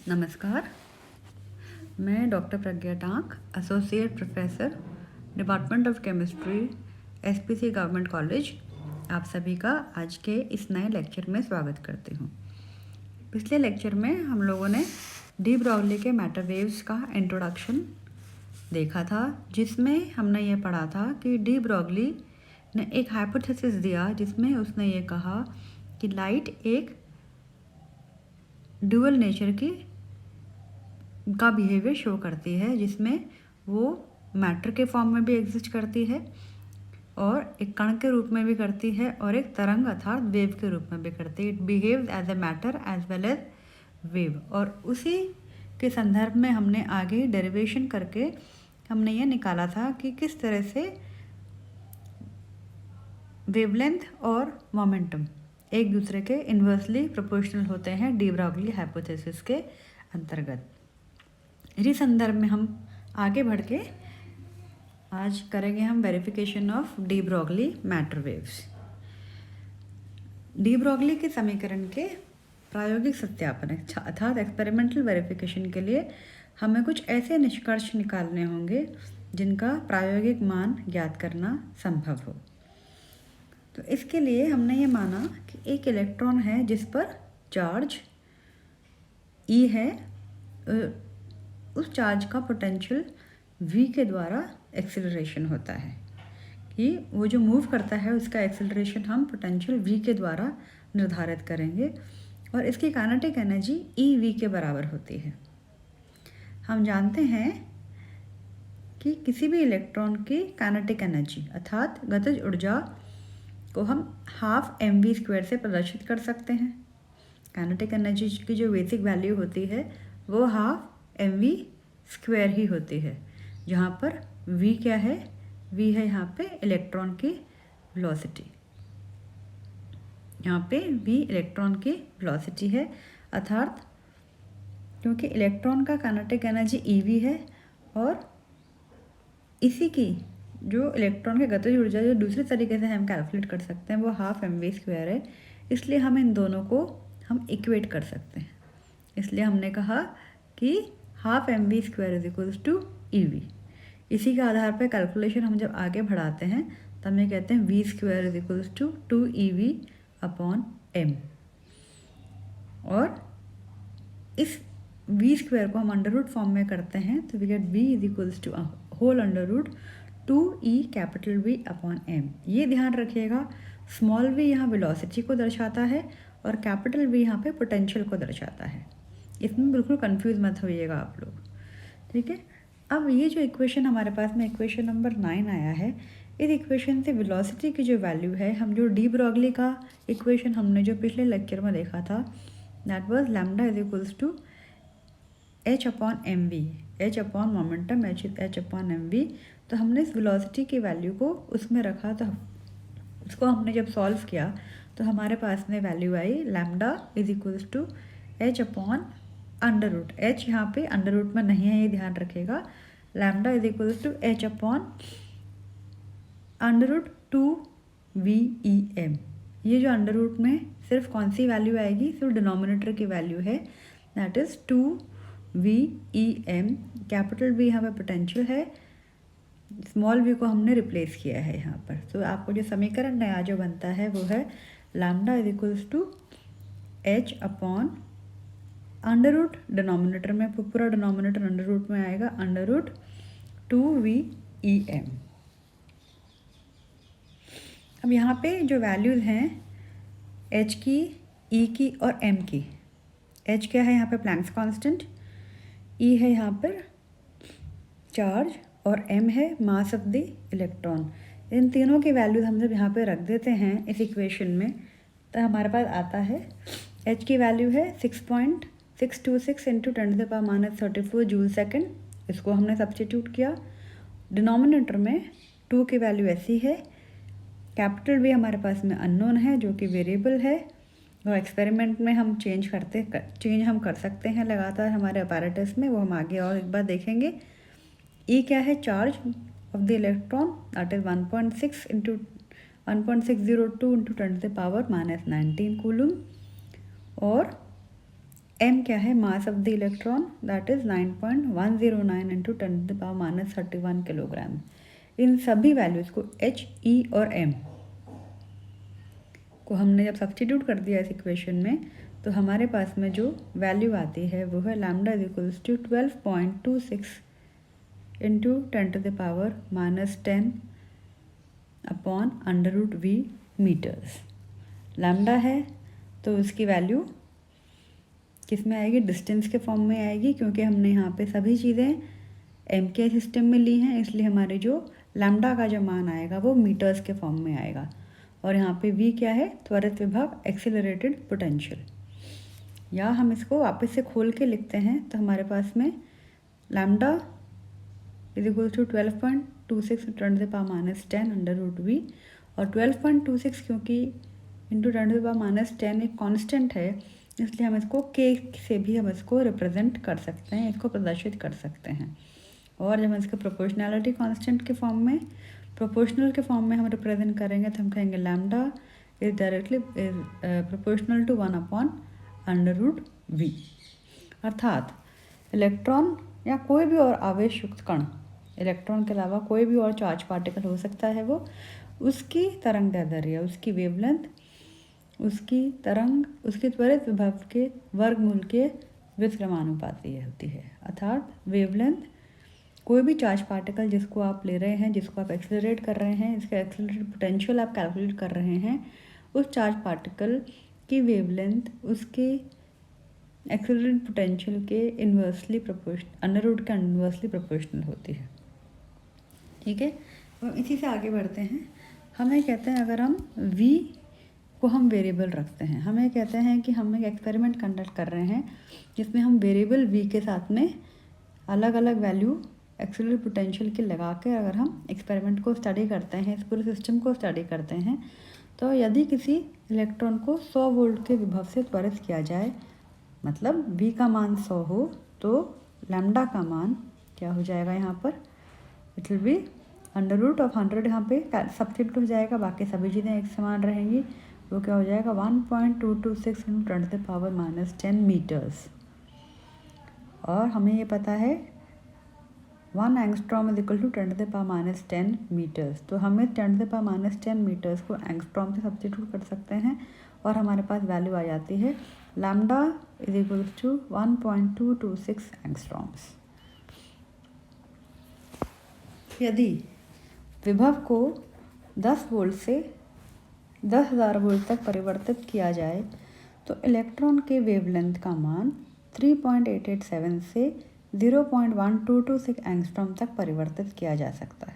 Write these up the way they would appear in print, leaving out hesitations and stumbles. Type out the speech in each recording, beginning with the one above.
नमस्कार। मैं doctor Pragya tank, associate professor, department of chemistry, SPC government college, आप सभी का आज के इस नए लेक्चर में स्वागत करती हूँ। पिछले लेक्चर में हम लोगों ने डी ब्रॉगली के मैटर वेव्स का इंट्रोडक्शन देखा था, जिसमें हमने ये पढ़ा था कि डी ब्रॉगली ने एक हाइपोथेसिस दिया जिसमें उसने ये कहा कि लाइट एक ड्यूअल नेचर का बिहेवियर शो करती है, जिसमें वो मैटर के फॉर्म में भी एग्जिस्ट करती है और एक कण के रूप में भी करती है और एक तरंग अर्थात वेव के रूप में भी करती है। It behaves as a matter as well as wave. और उसी के संदर्भ में हमने आगे डेरिवेशन करके हमने ये निकाला था कि किस तरह से वेवलेंथ और मोमेंटम एक दूसरे के इन्वर्सली प्रोपोर्शनल होते हैं डी ब्रॉगली हाइपोथेसिस के अंतर्गत। इसी संदर्भ में हम आगे बढ़ के आज करेंगे हम verification of de Broglie matter waves. De Broglie के समीकरण के प्रायोगिक सत्यापन अर्थात एक्सपेरिमेंटल वेरिफिकेशन के लिए हमें कुछ ऐसे निष्कर्ष निकालने होंगे जिनका प्रायोगिक मान ज्ञात करना संभव हो। तो इसके लिए हमने ये माना कि एक इलेक्ट्रॉन है जिस पर चार्ज E है, उस चार्ज का पोटेंशियल v के द्वारा एक्सेलरेशन होता है कि वो जो मूव करता है उसका एक्सेलरेशन हम पोटेंशियल v के द्वारा निर्धारित करेंगे और इसकी काइनेटिक एनर्जी ev के बराबर होती है। हम जानते हैं कि किसी भी इलेक्ट्रॉन की काइनेटिक एनर्जी अर्थात गतिज ऊर्जा को हम हाफ mv² से प्रदर्शित कर सकते हैं। काइनेटिक एनर्जी की जो बेसिक वैल्यू होती है वो हाफ mv² ही होती है, जहाँ पर v क्या है, v है यहाँ पे इलेक्ट्रॉन की वेलोसिटी। यहाँ पे v इलेक्ट्रॉन की वेलोसिटी है, अर्थात क्योंकि इलेक्ट्रॉन का काइनेटिक एनर्जी ev है और इसी की जो इलेक्ट्रॉन की गतिज ऊर्जा जो दूसरे तरीके से हम कैलकुलेट कर सकते हैं वो हाफ mv² है, इसलिए हम इन दोनों को हम इक्वेट कर सकते हैं। इसलिए हमने कहा कि half mv² is equals to ev। इसी के आधार पर कैलकुलेशन हम जब आगे बढ़ाते हैं तब हम ये कहते हैं v² is equals to 2ev/m। और इस v² को हम अंडर रूट फॉर्म में करते हैं तो we get v is equals to whole under root 2e⁻V/m। ये ध्यान रखिएगा, स्मॉल v यहाँ वेलोसिटी को दर्शाता है और कैपिटल V यहाँ पे पोटेंशियल को दर्शाता है। इसमें बिल्कुल कंफ्यूज मत होइएगा आप लोग, ठीक है। अब ये जो इक्वेशन हमारे पास में इक्वेशन नंबर 9 आया है, इस इक्वेशन से वेलोसिटी की जो वैल्यू है, हम जो डी ब्रॉगली का इक्वेशन हमने जो पिछले लेक्चर में देखा था that was lambda is equals to h/mv, h upon momentum h/mv। तो हमने इस वेलोसिटी की वैल्यू को उसमें रखा, तो उसको हमने जब सॉल्व किया तो हमारे पास में वैल्यू आई lambda is equals to h upon under root. h यहाँ पे अंडर रूट में नहीं है, ये ध्यान रखेगा। Lambda is equals to h upon under root 2vem। ये जो अंडर रूट में सिर्फ कौन सी वैल्यू आएगी, सिर्फ डिनोमिनेटर की वैल्यू है, that is 2vem। Capital V यहाँ पे पोटेंशियल है, स्मॉल v को हमने रिप्लेस किया है यहाँ पर। तो आपको जो समीकरण नया जो बनता है वो है lambda is equals to h upon under root, denominator में पूरा डिनोमिनेटर अंडर रूट में आएगा, अंडर रूट 2vem। अब यहाँ पे जो वैल्यूज हैं h की, e की और m की, h क्या है यहाँ पे प्लैंक्स कांस्टेंट, e है यहाँ पर चार्ज और m है मास ऑफ द इलेक्ट्रॉन। इन तीनों की वैल्यूज हम जब यहाँ पे रख देते हैं इस इक्वेशन में तो हमारे पास आता है h की वैल्यू है 6.626 इंटू 10⁻34 जूल सेकेंड। इसको हमने सब्स्टिट्यूट किया। डिनोमिनेटर में 2 की वैल्यू ऐसी है, कैपिटल V हमारे पास में अननोन है जो कि वेरिएबल है और एक्सपेरिमेंट में हम चेंज हम कर सकते हैं लगातार हमारे अपैरेटस में, वो हम आगे और एक बार देखेंगे। E क्या है, charge of the electron, that is 1.6 into 1.602 into 10⁻⁻19 coulomb. और m क्या है, mass of the electron, that is 9.109 into 10⁻31 kilogram. इन सभी वैल्यूज़ को h, e और m को हमने जब सब्स्टिट्यूट कर दिया इस इक्वेशन में, तो हमारे पास में जो वैल्यू आती है वो है lambda is equals to 12.26 into 10⁻10 upon √v metres. Lambda है तो उसकी वैल्यू किस में आएगी, डिस्टेंस के फॉर्म में आएगी, क्योंकि हमने यहाँ पे सभी चीज़ें एम के सिस्टम में ली हैं, इसलिए हमारे जो लैम्डा का जो मान आएगा वो मीटर्स के फॉर्म में आएगा। और यहाँ पे v क्या है, त्वरित विभव, एक्सेलरेटेड पोटेंशियल। या हम इसको वापस से खोल के लिखते हैं तो हमारे पास में lambda is equal to 12.26 10⁻10 √v, और 12.26 क्योंकि इंटू 10⁻10 एक कांस्टेंट है, इसलिए हम इसको k से भी हम इसको रिप्रेजेंट कर सकते हैं, इसको प्रदर्शित कर सकते हैं। और जब हम इसको प्रोपोर्शनैलिटी कांस्टेंट के फॉर्म में, प्रोपोर्शनल के फॉर्म में हम रिप्रेजेंट करेंगे तो हम कहेंगे lambda is directly proportional to 1/√v। अर्थात इलेक्ट्रॉन या कोई भी और आवेश युक्त कण, इलेक्ट्रॉन के अलावा कोई भी और चार्ज पार्टिकल हो सकता है, वो उसकी तरंग दैर्ध्य, उसकी वेवलेंथ, उसकी तरंग, उसके त्वरित विभव के वर्गमूल के व्युत्क्रमानुपाती होती है। अर्थात वेवलेंथ, कोई भी चार्ज पार्टिकल जिसको आप ले रहे हैं, जिसको आप एक्सेलरेट कर रहे हैं, इसका एक्सेलरेटेड पोटेंशियल आप कैलकुलेट कर रहे हैं, उस चार्ज पार्टिकल की वेवलेंथ उसके एक्सेलरेटेड पोटेंशियल के इन्वर्सली प्रोपोर्शनल, √ के इन्वर्सली प्रोपोर्शनल होती है। ठीक है, तो इसी से आगे बढ़ते हैं। हमें कहते हैं अगर हम v को हम वेरिएबल रखते हैं, हमें कहते हैं कि हम एक एक्सपेरिमेंट कंडक्ट कर रहे हैं जिसमें हम वेरिएबल v के साथ में अलग अलग वैल्यू एक्सेलरेटेड पोटेंशियल की लगा के अगर हम एक्सपेरिमेंट को स्टडी करते हैं, इस पूरे सिस्टम को स्टडी करते हैं, तो यदि किसी इलेक्ट्रॉन को 100 वोल्ट के विभव से त्वरित किया जाए, मतलब v का मान 100 हो, तो लैम्डा का मान क्या हो जाएगा, यहाँ पर इट विल बी √100, यहाँ पे सब्स्टिट्यूट हो जाएगा, बाकी सभी चीज़ें एक समान रहेंगी, वो क्या हो जाएगा 1.226 × 10⁻10 मीटर्स। और हमें ये पता है 1 angstrom is equal to 10⁻10 metres, तो हमें 10⁻10 मीटर्स को एंगस्ट्रॉम से सब्स्टिट्यूट कर सकते हैं और हमारे पास वैल्यू आ जाती है lambda is equal to 1.226 angstroms. यदि विभव को 10 वोल्ट से 10,000 वोल्ट तक परिवर्तित किया जाए तो इलेक्ट्रॉन के वेवलेंथ का मान 3.887 से 0.1226 एंगस्ट्रॉम तक परिवर्तित किया जा सकता है।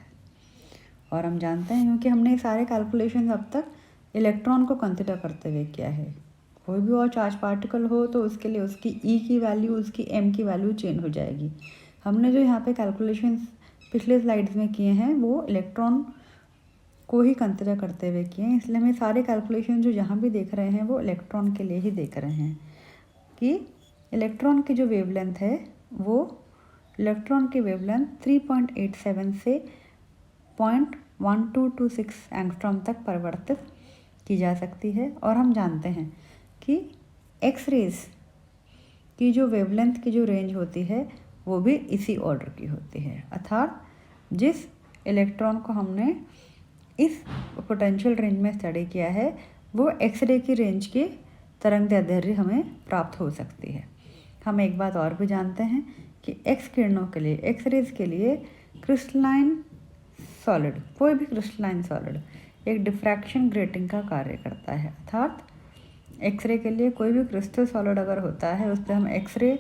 और हम जानते हैं, क्योंकि हमने सारे कैलकुलेशन अब तक इलेक्ट्रॉन को कंसिडर करते हुए किया है, कोई भी और चार्ज पार्टिकल हो तो उसके लिए उसकी ई की वैल्यू, उसकी एम की वैल्यू चेंज हो जाएगी। हमने जो यहाँ पे कैलकुलेशन पिछले स्लाइड्स में किए हैं वो इलेक्ट्रॉन को ही कंसिडर करते हुए किए हैं, इसलिए हमें सारे कैलकुलेशन जो यहाँ भी देख रहे हैं वो इलेक्ट्रॉन के लिए ही देख रहे हैं कि इलेक्ट्रॉन की जो वेवलेंथ है वो इलेक्ट्रॉन की वेवलेंथ 3.87 से 0.1226 एंगस्ट्रॉम तक परिवर्तित की जा सकती है। और हम जानते हैं कि एक्स रेज की जो वेवलेंथ की जो रेंज होती है वो भी इसी ऑर्डर की होती है। अर्थात जिस इलेक्ट्रॉन को हमने इस पोटेंशियल रेंज में स्टडी किया है वो एक्सरे की रेंज की तरंगदैर्ध्य हमें प्राप्त हो सकती है। हम एक बात और भी जानते हैं कि एक्स किरणों के लिए, एक्स रेज के लिए क्रिस्टलाइन सॉलिड, कोई भी क्रिस्टलाइन सॉलिड एक डिफ्रैक्शन ग्रेटिंग का कार्य करता है। अर्थात एक्सरे के लिए कोई भी क्रिस्टल सॉलिड अगर होता है उस पर हम एक्सरे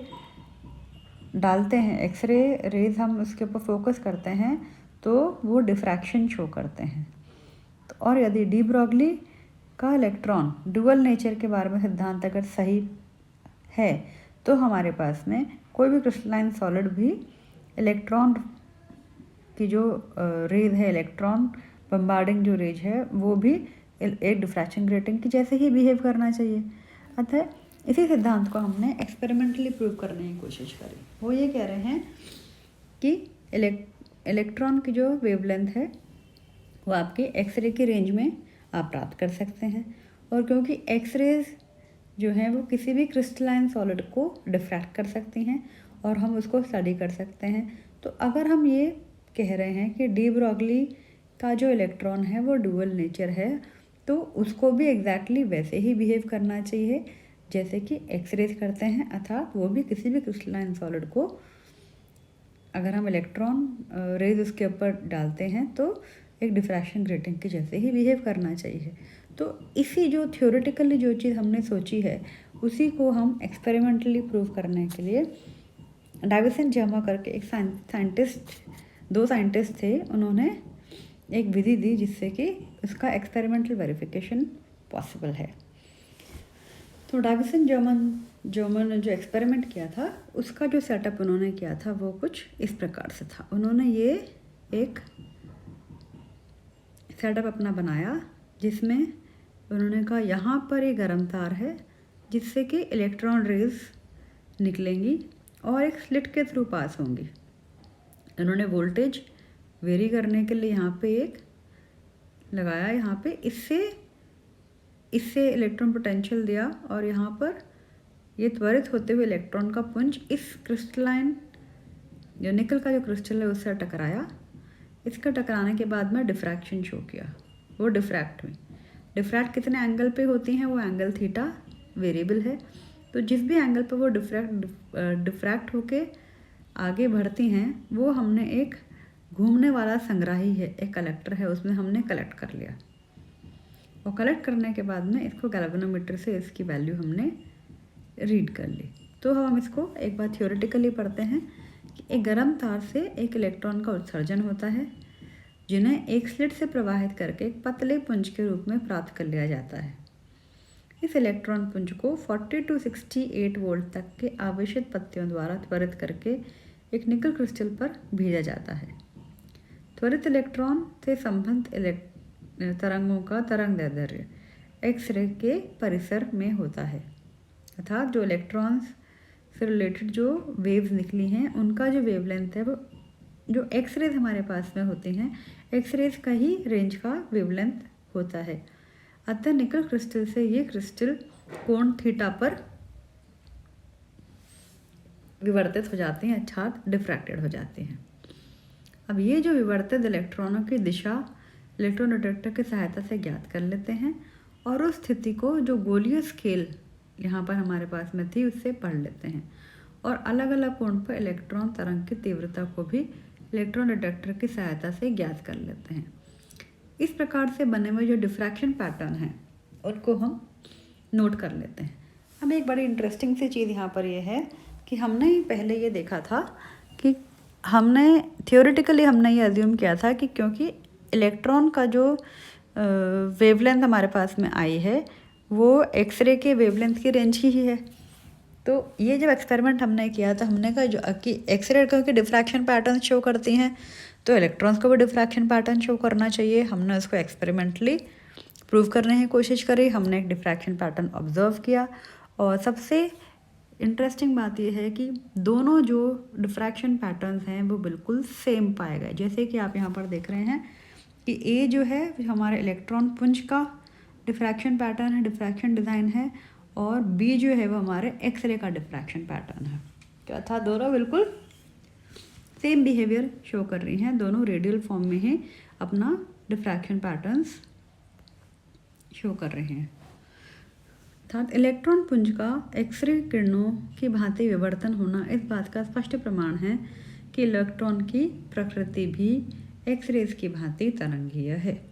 डालते हैं, एक्सरे रेज हम उसके ऊपर फोकस करते हैं तो वो डिफ्रैक्शन शो करते हैं। तो और यदि डी ब्रॉगली का इलेक्ट्रॉन डुअल नेचर के बारे में सिद्धांत अगर सही है तो हमारे पास में कोई भी क्रिस्टलाइन सॉलिड भी इलेक्ट्रॉन की जो रेज है, इलेक्ट्रॉन बम्बार्डिंग जो रेज है वो भी एक डिफ्रैक्शन ग्रेटिंग की जैसे ही बिहेव करना चाहिए। अतः इसी सिद्धांत को हमने एक्सपेरिमेंटली प्रूव करने की कोशिश करी। वो ये कह रहे हैं कि इलेक्ट्रॉन की जो वेवलेंथ है वो आपके एक्सरे की रेंज में आप प्राप्त कर सकते हैं, और क्योंकि एक्सरेज जो हैं वो किसी भी क्रिस्टलाइन सॉलिड को डिफ्रैक्ट कर सकती हैं और हम उसको स्टडी कर सकते हैं। तो अगर हम ये कह रहे हैं कि डी ब्रॉगली का जो इलेक्ट्रॉन है वो डुअल नेचर है, तो उसको भी एग्जैक्टली वैसे ही बिहेव करना चाहिए जैसे कि एक्सरेज करते हैं, अर्थात वो भी किसी भी क्रिस्टलाइन सॉलिड को अगर हम इलेक्ट्रॉन रेज उसके ऊपर डालते हैं तो एक डिफ्रैक्शन ग्रेटिंग के जैसे ही बिहेव करना चाहिए। तो इसी जो थ्योरेटिकली जो चीज़ हमने सोची है उसी को हम एक्सपेरिमेंटली प्रूव करने के लिए डाविसन जर्मा करके एक दो साइंटिस्ट थे, उन्होंने एक विधि दी जिससे कि उसका एक्सपेरिमेंटल वेरिफिकेशन पॉसिबल है। तो डाविसन जर्मन ने जो एक्सपेरिमेंट किया था उसका जो सेटअप उन्होंने किया था वो कुछ इस प्रकार से था। उन्होंने ये एक सेटअप अपना बनाया जिसमें उन्होंने कहा यहाँ पर एक गर्म तार है जिससे कि इलेक्ट्रॉन रेज निकलेंगी और एक स्लिट के थ्रू पास होंगी। उन्होंने वोल्टेज वेरी करने के लिए यहाँ पे एक लगाया, यहाँ पे इससे इलेक्ट्रॉन पोटेंशियल दिया और यहाँ पर ये त्वरित होते हुए इलेक्ट्रॉन का पुंज इस क्रिस्टलाइन जो निकल का जो क्रिस्टल है उससे टकराया। इसका टकराने के बाद में डिफ्रैक्शन शो किया। वो डिफ्रैक्ट कितने एंगल पे होती हैं, वो एंगल थीटा वेरिएबल है। तो जिस भी एंगल पे वो डिफ्रैक्ट होके आगे बढ़ती हैं वो हमने एक घूमने वाला संग्राही है, एक कलेक्टर है, उसमें हमने कलेक्ट कर लिया और कलेक्ट करने के बाद में इसको गैल्वेनोमीटर से इसकी वैल्यू हमने रीड कर ली। तो हम इसको एक बार थ्योरेटिकली पढ़ते हैं कि एक गर्म तार से एक इलेक्ट्रॉन का उत्सर्जन होता है जिन्हें एक स्लिट से प्रवाहित करके एक पतले पुंज के रूप में प्राप्त कर लिया जाता है। इस इलेक्ट्रॉन पुंज को 40 to 68 वोल्ट तक के आवेशित पत्तियों द्वारा त्वरित करके एक निकल क्रिस्टल पर भेजा जाता है। त्वरित इलेक्ट्रॉन से संबंधित तरंगों का तरंगदैर्ध्य एक्सरे के परिसर में होता है, अर्थात जो इलेक्ट्रॉन्स से रिलेटेड जो वेव्स निकली हैं उनका जो वेवलेंथ है वो जो एक्सरेज हमारे पास में होती हैं एक्सरेज का ही रेंज का वेवलेंथ होता है। अतः निकल क्रिस्टल से ये क्रिस्टल कोण थीटा पर विवर्तित हो जाते हैं, अर्थात डिफ्रैक्टेड हो जाते हैं। अब ये जो विवर्तित इलेक्ट्रॉनों की दिशा इलेक्ट्रॉन डिटेक्टर की सहायता से ज्ञात कर लेते हैं और उस स्थिति को जो गोलीय स्केल यहाँ पर हमारे पास में थी उससे पढ़ लेते हैं और अलग अलग कोण पर इलेक्ट्रॉन तरंग की तीव्रता को भी इलेक्ट्रॉन डिटेक्टर की सहायता से ज्ञात कर लेते हैं। इस प्रकार से बने हुए जो डिफ्रैक्शन पैटर्न हैं उनको हम नोट कर लेते हैं। अब एक बड़ी इंटरेस्टिंग सी चीज़ यहाँ पर यह है कि हमने पहले ये देखा था कि हमने थियोरेटिकली हमने ये अज्यूम किया था कि क्योंकि इलेक्ट्रॉन का जो वेवलेंथ हमारे पास में आई है वो एक्सरे के वेवलेंथ की रेंज ही है। तो ये जब एक्सपेरिमेंट हमने किया था हमने कहा जो कि एक्सरे क्योंकि डिफ्रैक्शन पैटर्न शो करती हैं तो इलेक्ट्रॉन्स को भी डिफ्रैक्शन पैटर्न शो करना चाहिए। हमने उसको एक्सपेरिमेंटली प्रूव करने की कोशिश करी, हमने एक डिफ्रैक्शन पैटर्न ऑब्जर्व किया और सबसे इंटरेस्टिंग बात यह है कि दोनों जो डिफ्रैक्शन पैटर्न्स हैं वो बिल्कुल सेम पाए गए। जैसे कि आप यहाँ पर देख रहे हैं कि ए जो है हमारे इलेक्ट्रॉन पुंज का डिफ्रैक्शन पैटर्न है, डिफ्रैक्शन डिज़ाइन है और बी जो है वो हमारे एक्सरे का डिफ्रैक्शन पैटर्न है। तो अर्थात दोनों बिल्कुल सेम बिहेवियर शो कर रही हैं, दोनों रेडियल फॉर्म में ही अपना डिफ्रैक्शन पैटर्न्स शो कर रहे हैं। अर्थात इलेक्ट्रॉन पुंज का एक्सरे किरणों की भांति विवर्तन होना इस बात का स्पष्ट प्रमाण है कि इलेक्ट्रॉन की प्रकृति भी एक्सरेज की भांति तरंगीय है।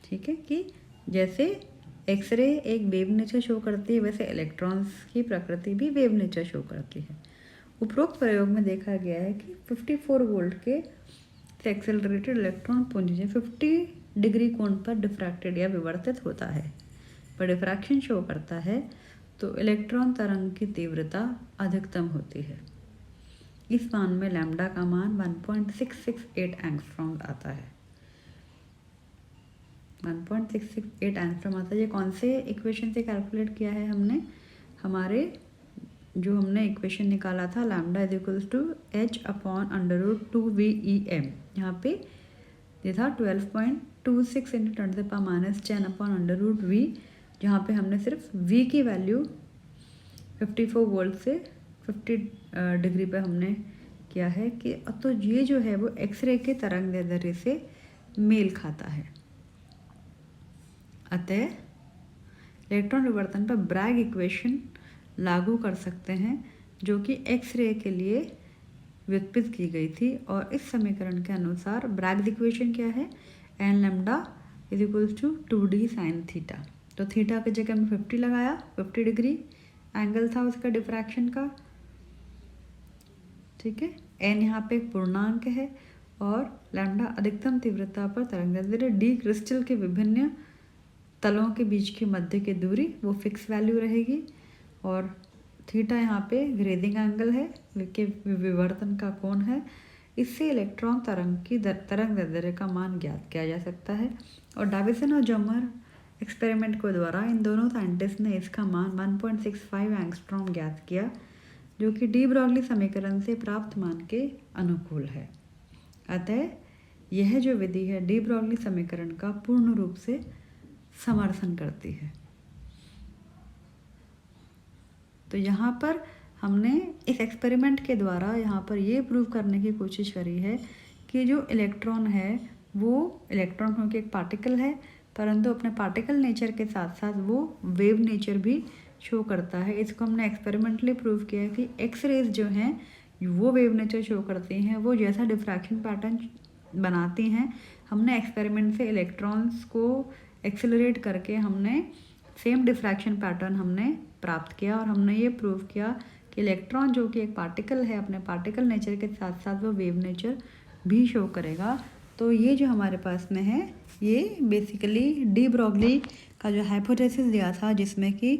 ठीक है कि जैसे एक्सरे एक वेव नेचर शो करती है वैसे इलेक्ट्रॉन्स की प्रकृति भी वेव नेचर शो करती है। उपरोक्त प्रयोग में देखा गया है कि 54 वोल्ट के एक्सेलरेटेड इलेक्ट्रॉन पुंज 50 डिग्री कोण पर डिफ्रैक्टेड या विवर्तित होता है पर डिफ्रैक्शन शो करता है तो इलेक्ट्रॉन तरंग की तीव्रता अधिकतम होती है। इस मान में लैम्डा का मान 1.668 एंगस्ट्रॉम आता है। 1.668 एंगस्ट्रॉम आता है। ये कौन से इक्वेशन से कैलकुलेट किया है हमने? हमने इक्वेशन निकाला था lambda is equals to h/√2VEM। यहाँ पे ये था 12.26 × 10⁻⁻⁻⁻⁻⁻⁻⁻⁻⁻⁻⁻⁻⁻⁻⁻⁻⁻⁻⁻⁻⁻⁻⁻⁻⁻⁻⁻⁻⁻⁻⁻⁻⁻⁻⁻⁻⁻⁻⁻⁻⁻⁻⁻⁻⁻⁻⁻⁻⁻⁻⁻⁻⁻⁻⁻⁻⁻⁻⁻⁻ जहाँ पे हमने सिर्फ V की वैल्यू 54 वोल्ट से 50 डिग्री पे हमने किया है कि तो ये जो है वो एक्सरे के तरंग दैर्ध्य से मेल खाता है। अतः इलेक्ट्रॉन विवर्तन पर ब्रैग इक्वेशन लागू कर सकते हैं, जो कि एक्सरे के लिए व्युत्पत्ति की गई थी। और इस समीकरण के अनुसार ब्रैग इक्वेशन क्या है, n lambda is equals to 2d sine theta. तो थीटा की जगह में 50 लगाया, 50 डिग्री एंगल था उसका डिफ्रैक्शन का, ठीक है। एन यहाँ पे एक पूर्णांक है और लैम्डा अधिकतम तीव्रता पर तरंगदैर्ध्य, डी क्रिस्टल के विभिन्न तलों के बीच की मध्य की दूरी वो फिक्स वैल्यू रहेगी, और थीटा यहाँ पे ग्रेडिंग एंगल है कि विवर्तन का कोण है। इससे इलेक्ट्रॉन तरंग की तरंग दैर्ध्य का मान ज्ञात किया जा सकता है। और डाविसन और जमर एक्सपेरिमेंट के द्वारा इन दोनों साइंटिस्ट ने इसका मान 1.65 एंगस्ट्रॉम ज्ञात किया, जो कि डी ब्रॉगली समीकरण से प्राप्त मान के अनुकूल है। अतः यह जो विधि है डी ब्रॉगली समीकरण का पूर्ण रूप से समर्थन करती है। तो यहाँ पर हमने इस एक्सपेरिमेंट के द्वारा यहाँ पर ये प्रूव करने की कोशिश करी है कि जो इलेक्ट्रॉन है वो इलेक्ट्रॉन क्योंकि एक पार्टिकल है, परंतु अपने पार्टिकल नेचर के साथ साथ वो वेव नेचर भी शो करता है। इसको हमने एक्सपेरिमेंटली प्रूव किया है कि एक्स रेज जो हैं वो वेव नेचर शो करती हैं, वो जैसा डिफ्रैक्शन पैटर्न बनाती हैं। हमने एक्सपेरिमेंट से इलेक्ट्रॉन्स को एक्सेलरेट करके हमने सेम डिफ्रैक्शन पैटर्न हमने प्राप्त किया, और हमने ये प्रूव किया कि इलेक्ट्रॉन जो कि एक पार्टिकल है, अपने पार्टिकल नेचर के साथ साथ वो वेव नेचर भी शो करेगा। तो ये जो हमारे पास में है ये बेसिकली डी ब्रॉगली का जो हाइपोथेसिस दिया था, जिसमें कि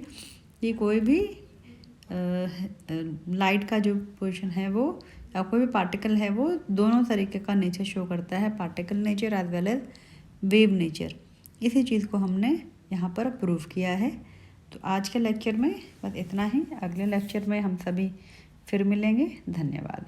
ये कोई भी लाइट का जो पोजीशन है वो या कोई भी पार्टिकल है वो दोनों तरीके का नेचर शो करता है, particle nature as well as wave nature. इसी चीज़ को हमने यहाँ पर प्रूव किया है। तो आज के लेक्चर में बस इतना ही। अगले लेक्चर में हम सभी फिर मिलेंगे। धन्यवाद।